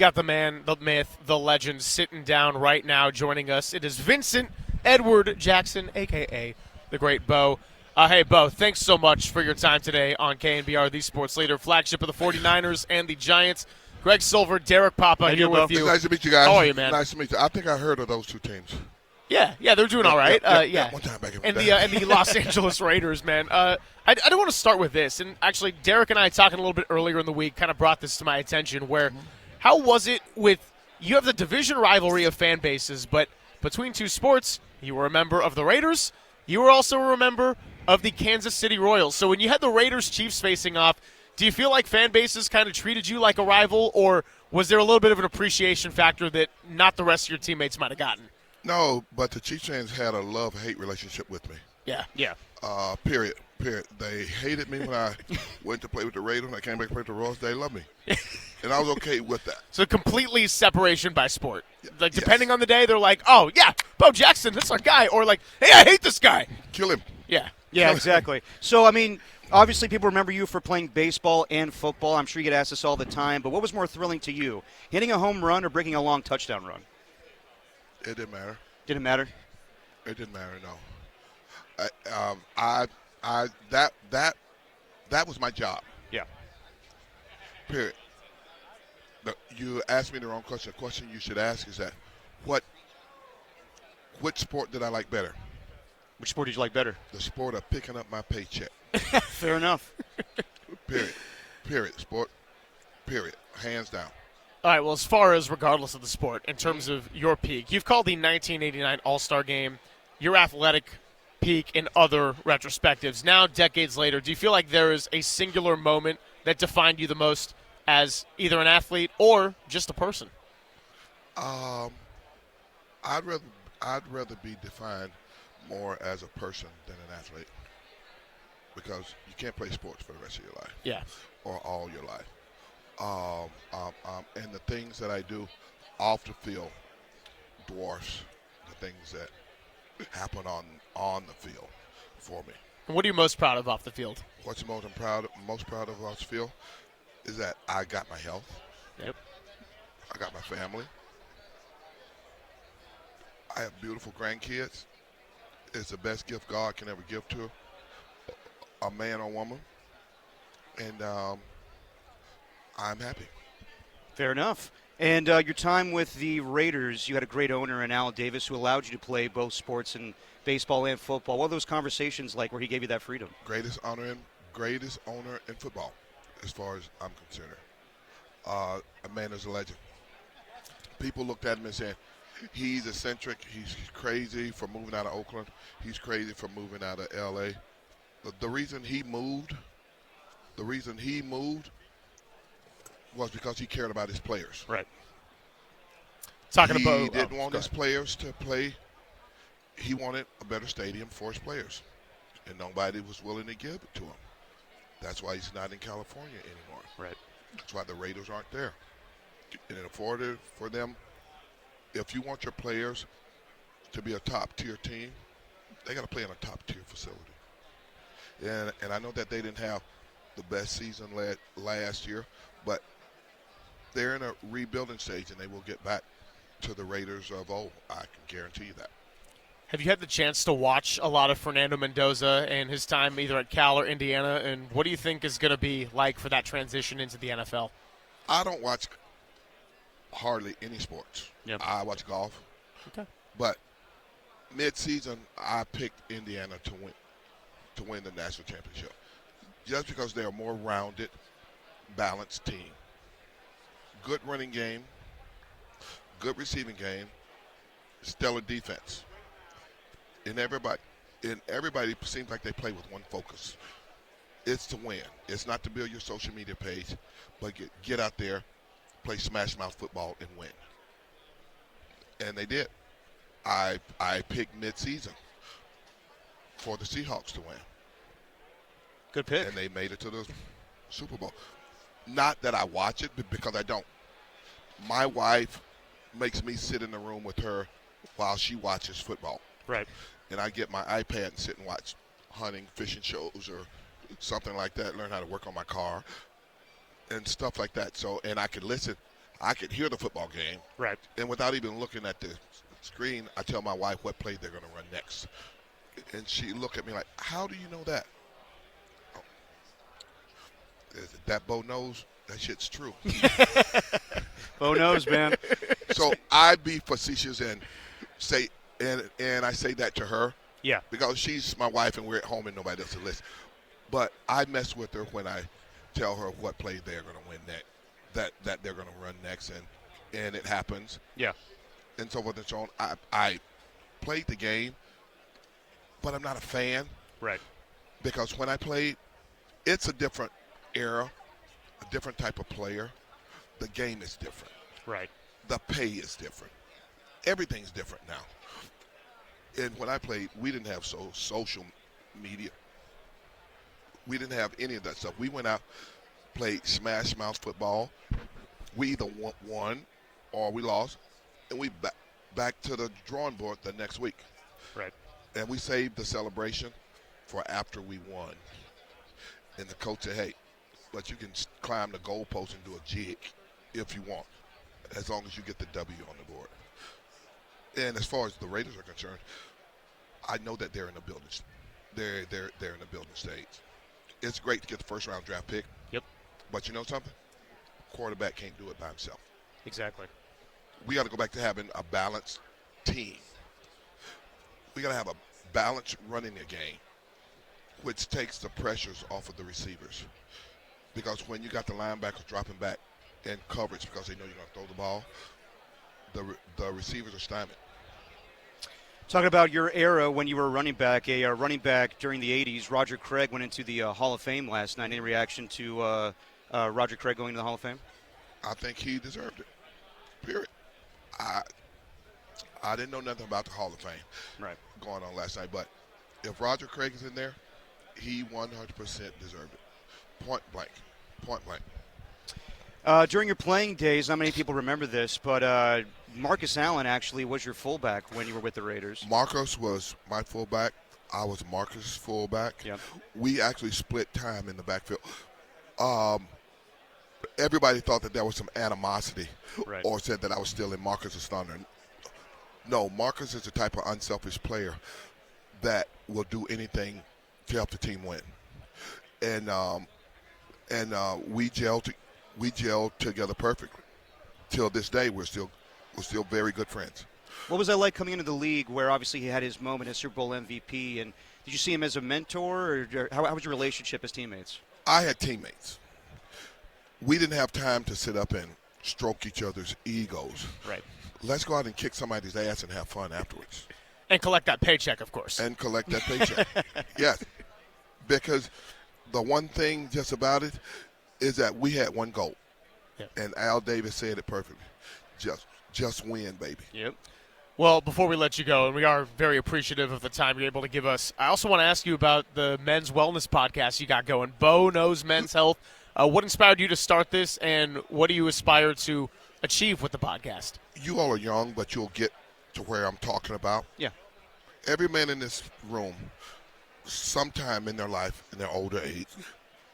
got the man, the myth, the legend sitting down right now joining us. It is Vincent Edward Jackson, a.k.a. the Great Bo. Hey, Bo, thanks so much for your time today on KNBR, the sports leader, flagship of the 49ers and the Giants. Greg Silver, Derek Papa here with you. It's nice to meet you guys. How are you, man? Nice to meet you. I think I heard of those two teams. Yeah, they're doing all right. Yeah. One time back in and the Los Angeles Raiders, man. I don't want to start with this, and actually, Derek and I talking a little bit earlier in the week kind of brought this to my attention. Where, how was it with you have the division rivalry of fan bases, but between two sports, you were a member of the Raiders, you were also a member of the Kansas City Royals. So when you had the Raiders-Chiefs facing off, do you feel like fan bases kind of treated you like a rival, or was there a little bit of an appreciation factor that not the rest of your teammates might have gotten? No, but the Chiefs fans had a love-hate relationship with me. Yeah. Period. They hated me when I went to play with the Raiders. When I came back to play with the Royals, they loved me. And I was okay with that. So completely separation by sport. Like, depending on the day, they're like, oh, yeah, Bo Jackson, that's our guy. Or like, hey, I hate this guy. Kill him. Yeah, exactly. So, I mean, obviously people remember you for playing baseball and football. I'm sure you get asked this all the time. But what was more thrilling to you, hitting a home run or breaking a long touchdown run? It didn't matter. Didn't matter? It didn't matter, no. That was my job. Yeah. Period. You asked me the wrong question. The question you should ask is that, which sport did I like better? Which sport did you like better? The sport of picking up my paycheck. Fair enough. Period. Sport. Period. Hands down. All right, well, as far as regardless of the sport, in terms of your peak, you've called the 1989 All-Star Game your athletic peak in other retrospectives. Now, decades later, do you feel like there is a singular moment that defined you the most as either an athlete or just a person? I'd rather be defined more as a person than an athlete, because you can't play sports for the rest of your life. Yeah. Or all your life. And the things that I do off the field dwarfs the things that happen on the field for me. And what are you most proud of off the field? What's most proud of off the field is that I got my health. Yep. I got my family. I have beautiful grandkids. It's the best gift God can ever give to a man or woman. And I'm happy. Fair enough. And your time with the Raiders, you had a great owner in Al Davis who allowed you to play both sports and baseball and football. What were those conversations like where he gave you that freedom? Greatest owner in football, as far as I'm concerned. A man is a legend. People looked at him and said, he's eccentric, he's crazy for moving out of Oakland, he's crazy for moving out of L.A. The reason he moved was because he cared about his players. Right. He didn't want his players to play. He wanted a better stadium for his players, and nobody was willing to give it to him. That's why he's not in California anymore. Right. That's why the Raiders aren't there. And it afforded for them, if you want your players to be a top-tier team, they got to play in a top-tier facility. And I know that they didn't have the best season last year, but they're in a rebuilding stage, and they will get back to the Raiders of old. I can guarantee you that. Have you had the chance to watch a lot of Fernando Mendoza and his time either at Cal or Indiana, and what do you think is going to be like for that transition into the NFL? I don't watch hardly any sports. Yep. I watch golf. Okay. But mid-season, I picked Indiana to win the national championship, just because they're a more rounded, balanced team. Good running game, good receiving game, stellar defense. And everybody seems like they play with one focus. It's to win. It's not to build your social media page, but get out there, play Smashmouth football, and win. And they did. I picked mid-season for the Seahawks to win. Good pick. And they made it to the Super Bowl. Not that I watch it, but because I don't. My wife makes me sit in the room with her while she watches football. Right. And I get my iPad and sit and watch hunting, fishing shows or something like that, learn how to work on my car and stuff like that. So, and I can listen. I could hear the football game. Right. And without even looking at the screen, I tell my wife what play they're going to run next. And she look at me like, how do you know that? Oh, is it that Bo knows? That shit's true. Bo knows, man. So I be facetious and say, and I say that to her. Yeah. Because she's my wife and we're at home and nobody else to listen. But I mess with her when I tell her what play they're going to win next, that they're going to run next, and it happens. Yeah. And so forth and so on. I played the game, but I'm not a fan. Right. Because when I played, it's a different era, a different type of player. The game is different. Right. The pay is different. Everything's different now. And when I played, we didn't have social media. We didn't have any of that stuff. We went out, played Smashmouth football. We either won or we lost, and we back to the drawing board the next week. Right. And we saved the celebration for after we won. And the coach said, hey, but you can climb the goalpost and do a jig if you want, as long as you get the W on the board. And as far as the Raiders are concerned, I know that they're in the building. They're in the building stage. It's great to get the first-round draft pick. Yep. But you know something? Quarterback can't do it by himself. Exactly. We got to go back to having a balanced team. We got to have a balanced running the game, which takes the pressures off of the receivers. Because when you got the linebackers dropping back in coverage because they know you're going to throw the ball, the receivers are stymied. Talking about your era when you were a running back during the 80s, Roger Craig went into the Hall of Fame last night. Any reaction to Roger Craig going to the Hall of Fame? I think he deserved it, period. I didn't know nothing about the Hall of Fame going on last night, but if Roger Craig is in there, he 100% deserved it. Point blank. During your playing days, not many people remember this, but Marcus Allen actually was your fullback when you were with the Raiders. Marcus was my fullback. I was Marcus' fullback. Yep. We actually split time in the backfield. Everybody thought that there was some animosity or said that I was still in Marcus' thunder. No, Marcus is the type of unselfish player that will do anything to help the team win. And we gelled together perfectly. Till this day, we're still very good friends. What was that like coming into the league where obviously he had his moment as Super Bowl MVP? And did you see him as a mentor, or how was your relationship as teammates? I had teammates. We didn't have time to sit up and stroke each other's egos. Right. Let's go out and kick somebody's ass and have fun afterwards. And collect that paycheck, of course. And collect that paycheck. Yes. Because the one thing just about it is that we had one goal. Yeah. And Al Davis said it perfectly. Just win, baby. Yep. Well, before we let you go, and we are very appreciative of the time you're able to give us, I also want to ask you about the men's wellness podcast you got going. Bo Knows Men's Health. What inspired you to start this, and what do you aspire to achieve with the podcast? You all are young, but you'll get to where I'm talking about. Yeah. Every man in this room, sometime in their life, in their older age,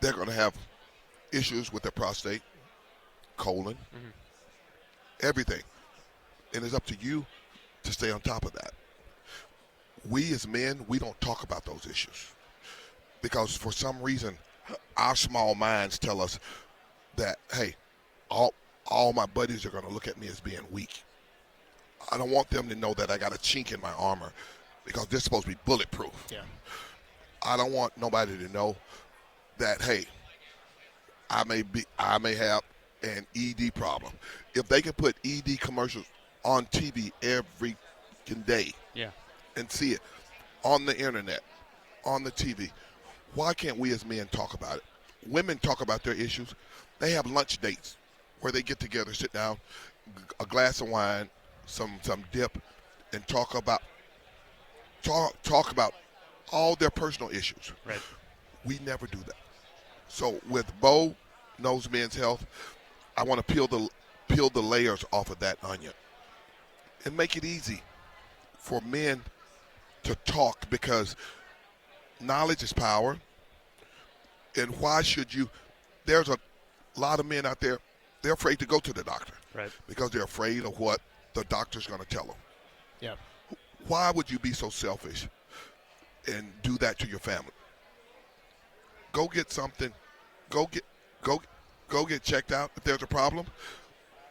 they're going to have issues with their prostate, colon, everything. And it's up to you to stay on top of that. We as men, we don't talk about those issues because for some reason our small minds tell us that, hey, all my buddies are going to look at me as being weak. I don't want them to know that I got a chink in my armor because they're supposed to be bulletproof. Yeah. I don't want nobody to know that, hey, I may have an ED problem. If they can put ED commercials on TV every day and see it on the internet, on the TV, why can't we as men talk about it? Women talk about their issues. They have lunch dates where they get together, sit down, a glass of wine, some dip, and talk about all their personal issues. Right. We never do that. So with Bo Knows Men's Health, I want to peel the layers off of that onion and make it easy for men to talk because knowledge is power. And why should you? There's a lot of men out there they're afraid to go to the doctor. Right. Because they're afraid of what the doctor's going to tell them. Yeah. Why would you be so selfish and do that to your family? Go get something. Go get checked out if there's a problem.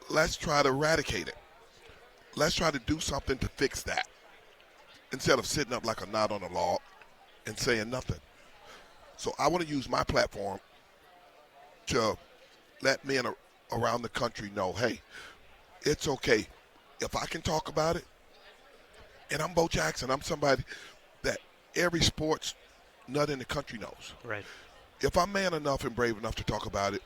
Let's try to eradicate it. Let's try to do something to fix that instead of sitting up like a knot on a log and saying nothing. So I want to use my platform to let men around the country know, hey, it's okay. If I can talk about it, and I'm Bo Jackson, I'm somebody that every sports nut in the country knows. Right. If I'm man enough and brave enough to talk about it,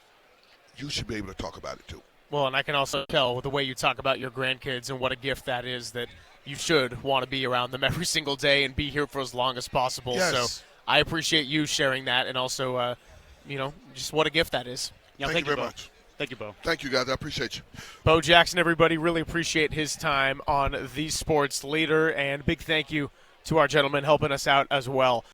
you should be able to talk about it too. Well, and I can also tell with the way you talk about your grandkids and what a gift that is that you should want to be around them every single day and be here for as long as possible. Yes. So I appreciate you sharing that, and also, just what a gift that is. Yeah, Thank you very Bo. much. Thank you, Bo. Thank you, guys. I appreciate you. Bo Jackson, everybody, really appreciate his time on The Sports Leader, and big thank you to our gentleman helping us out as well.